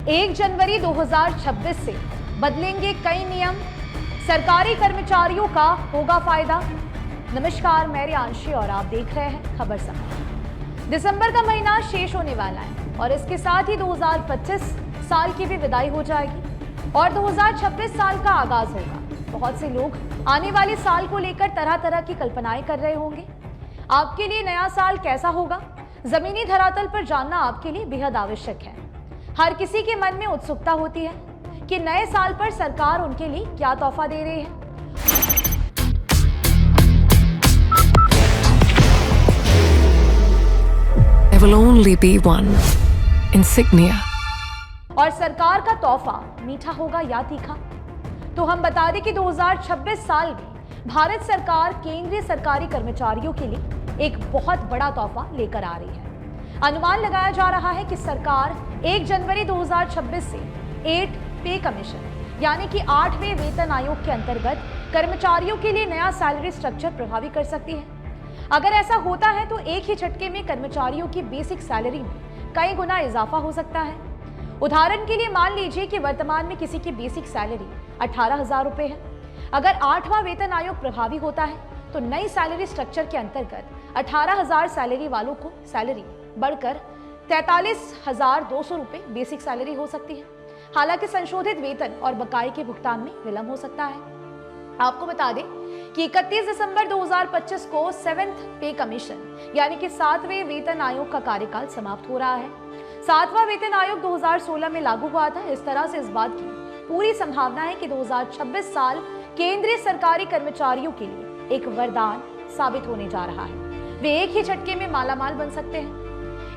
1 जनवरी 2026 से बदलेंगे कई नियम, सरकारी कर्मचारियों का होगा फायदा। नमस्कार, मैं रियांशी और आप देख रहे हैं खबर समय। दिसंबर का महीना शेष होने वाला है और इसके साथ ही 2025 साल की भी विदाई हो जाएगी और 2026 साल का आगाज होगा। बहुत से लोग आने वाले साल को लेकर तरह तरह की कल्पनाएं कर रहे होंगे। आपके लिए नया साल कैसा होगा, जमीनी धरातल पर जानना आपके लिए बेहद आवश्यक है। हर किसी के मन में उत्सुकता होती है कि नए साल पर सरकार उनके लिए क्या तोहफा दे रही है। There will only be one insignia. और सरकार का तोहफा मीठा होगा या तीखा? तो हम बता दें कि 2026 साल में भारत सरकार केंद्रीय सरकारी कर्मचारियों के लिए एक बहुत बड़ा तोहफा लेकर आ रही है। अनुमान लगाया जा रहा है कि सरकार 1 जनवरी 2026 से 8 पे कमीशन यानी कि 8वें वेतन आयोग के अंतर्गत कर्मचारियों के लिए नया सैलरी स्ट्रक्चर प्रभावी कर सकती है। अगर ऐसा होता है तो एक ही झटके में कर्मचारियों की बेसिक सैलरी में कई गुना इजाफा हो सकता है। उदाहरण के लिए मान लीजिए कि वर्तमान में किसी की बेसिक सैलरी 18,000 रुपए है। अगर 8वां वेतन आयोग प्रभावी होता है तो नई सैलरी स्ट्रक्चर के अंतर्गत 18,000 सैलरी वालों को सैलरी बढ़कर 43,200 रुपए बेसिक सैलरी हो सकती है। हालांकि संशोधित वेतन और बकाये के भुगतान में विलंब हो सकता है। आपको बता दें कि 31 दिसंबर 2025 को 7th पे कमीशन यानी कि 7वें वेतन आयोग का कार्यकाल समाप्त हो रहा है। 7वां वेतन आयोग 2016 में लागू हुआ था। इस तरह से इस बात की पूरी संभावना है कि 2026 साल केंद्रीय सरकारी कर्मचारियों के लिए एक वरदान साबित होने जा रहा है। वे एक ही झटके में मालामाल बन सकते हैं।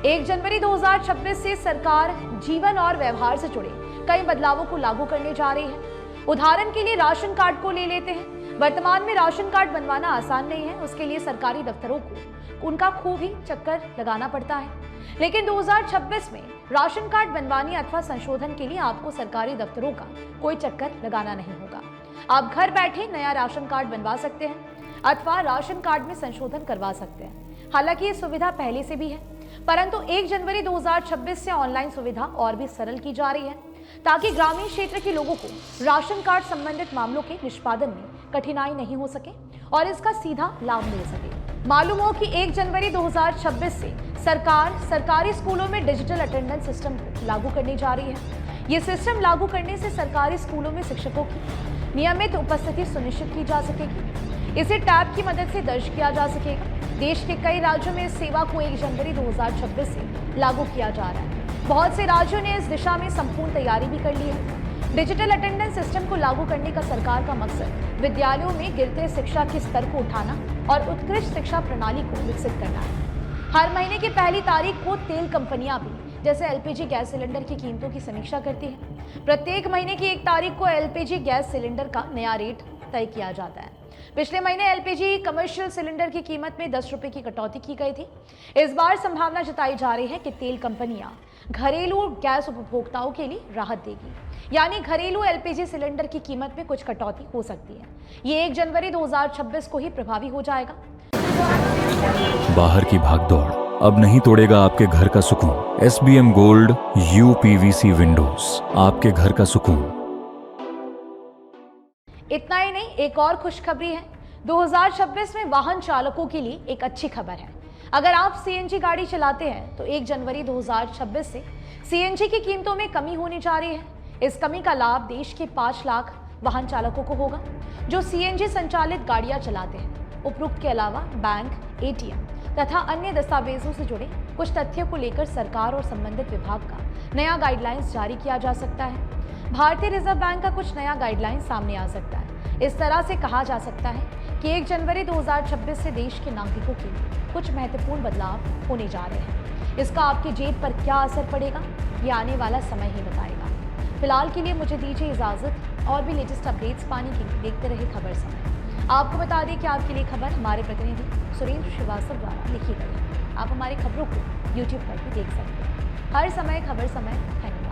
1 जनवरी 2026 से सरकार जीवन और व्यवहार से जुड़े कई बदलावों को लागू करने जा रही है। उदाहरण के लिए राशन कार्ड को ले लेते हैं। वर्तमान में राशन कार्ड बनवाना आसान नहीं है। उसके लिए सरकारी दफ्तरों को उनका खूब ही चक्कर लगाना पड़ता है। लेकिन 2026 में राशन कार्ड बनवाने अथवा संशोधन के लिए आपको सरकारी दफ्तरों का कोई चक्कर लगाना नहीं होगा। आप घर बैठे नया राशन कार्ड बनवा सकते हैं अथवा राशन कार्ड में संशोधन करवा सकते हैं। हालांकि ये सुविधा पहले से भी है, परंतु 1 जनवरी 2026 से ऑनलाइन सुविधा और भी सरल की जा रही है ताकि ग्रामीण क्षेत्र के लोगों को राशन कार्ड संबंधित मामलों के निष्पादन में कठिनाई नहीं हो सके और इसका सीधा लाभ मिल सके। मालूम हो कि 1 जनवरी 2026 से सरकार सरकारी स्कूलों में डिजिटल अटेंडेंस सिस्टम को लागू करने जा रही है। ये सिस्टम लागू करने से सरकारी स्कूलों में शिक्षकों की नियमित उपस्थिति सुनिश्चित की जा सकेगी। इसे टैब की मदद से दर्ज किया जा सकेगा। देश के कई राज्यों में इस सेवा को 1 जनवरी 2026 से लागू किया जा रहा है। बहुत से राज्यों ने इस दिशा में संपूर्ण तैयारी भी कर ली है। डिजिटल अटेंडेंस सिस्टम को लागू करने का सरकार का मकसद विद्यालयों में गिरते शिक्षा के स्तर को उठाना और उत्कृष्ट शिक्षा प्रणाली को विकसित करना है। हर महीने की पहली तारीख को तेल कंपनियां भी जैसे एलपीजी गैस सिलेंडर की कीमतों की समीक्षा करती है। प्रत्येक महीने की 1 तारीख को एलपीजी गैस सिलेंडर का नया रेट तय किया जाता है। पिछले महीने एलपीजी कमर्शियल सिलेंडर की कीमत में 10 रुपए की कटौती की गई थी। इस बार संभावना जताई जा रही है कि तेल कंपनियां घरेलू गैस उपभोक्ताओं के लिए राहत देगी, यानी घरेलू एलपीजी सिलेंडर की कीमत में कुछ कटौती हो सकती है। ये 1 जनवरी 2026 को ही प्रभावी हो जाएगा। बाहर की भागदौड़ अब नहीं तोड़ेगा आपके घर का सुकून। SBM गोल्ड UPVC विंडोज, आपके घर का सुकून। इतना ही नहीं, एक और खुशखबरी है। 2026 में वाहन चालकों के लिए एक अच्छी खबर है। अगर आप सीएनजी गाड़ी चलाते हैं तो 1 जनवरी 2026 से सीएनजी की कीमतों में कमी होने जा रही है। इस कमी का लाभ देश के 5 लाख वाहन चालकों को होगा जो सीएनजी संचालित गाड़ियां चलाते हैं। उपरोक्त के अलावा बैंक, ATM तथा अन्य दस्तावेजों से जुड़े कुछ तथ्यों को लेकर सरकार और संबंधित विभाग का नया गाइडलाइंस जारी किया जा सकता है। भारतीय रिजर्व बैंक का कुछ नया गाइडलाइंस सामने आ सकता है। इस तरह से कहा जा सकता है कि 1 जनवरी 2026 से देश के नागरिकों के लिए कुछ महत्वपूर्ण बदलाव होने जा रहे हैं। इसका आपकी जेब पर क्या असर पड़ेगा, ये आने वाला समय ही बताएगा। फिलहाल के लिए मुझे दीजिए इजाजत। और भी लेटेस्ट अपडेट्स पाने के लिए देखते रहे खबर समय। आपको बता दें कि आपके लिए खबर हमारे प्रतिनिधि सुरेंद्र श्रीवास्तव द्वारा लिखी गई है। आप हमारी खबरों को YouTube पर भी देख सकते हैं। हर समय खबर समय। धन्यवाद।